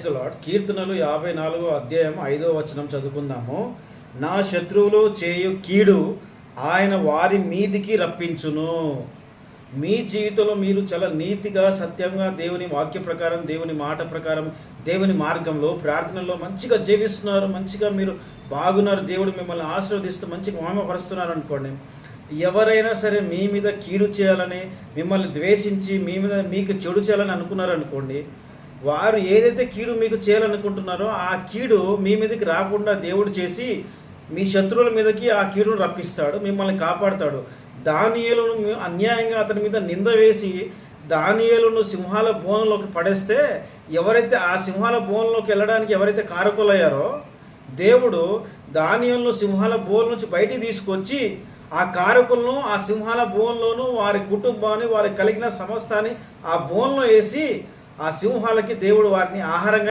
Praise the lord. కీర్తనలు 54 అధ్యాయం 5వ వచనం చదువుకుందాము. నా శత్రువులు చేయు కీడు ఆయన వారి మీదికి రప్పించును. మీ జీవితంలో మీరు చాలా నీతిగా, సత్యంగా, దేవుని వాక్య ప్రకారం, దేవుని మాట ప్రకారం, దేవుని మార్గంలో, ప్రార్థనలో మంచిగా జీవిస్తున్నారు, మంచిగా మీరు బాగున్నారు, దేవుడు మిమ్మల్ని ఆశీర్వదిస్తూ మంచిగా మహిమపరుస్తున్నారు అనుకోండి. ఎవరైనా సరే మీ మీద కీడు చేయాలని, మిమ్మల్ని ద్వేషించి మీకు చెడు చేయాలని అనుకున్నారు అనుకోండి, వారు ఏదైతే కీడు మీకు చేయాలనుకుంటున్నారో ఆ కీడు మీ మీదకి రాకుండా దేవుడు చేసి మీ శత్రువుల మీదకి ఆ కీడును రప్పిస్తాడు, మిమ్మల్ని కాపాడుతాడు. దానియేలును అన్యాయంగా అతని మీద నింద వేసి దానియేలును సింహాల బోన్లోకి పడేస్తే, ఎవరైతే ఆ సింహాల బోన్లోకి వెళ్ళడానికి ఎవరైతే కారకులయ్యారో దేవుడు దానియేలును సింహాల బోన్ నుంచి బయటికి తీసుకొచ్చి ఆ కారకులను ఆ సింహాల బోన్లోను వారి కుటుంబాన్ని, వారికి కలిగిన సమస్తాన్ని ఆ బోన్లో వేసి ఆ సింహాలకి దేవుడు వారిని ఆహారంగా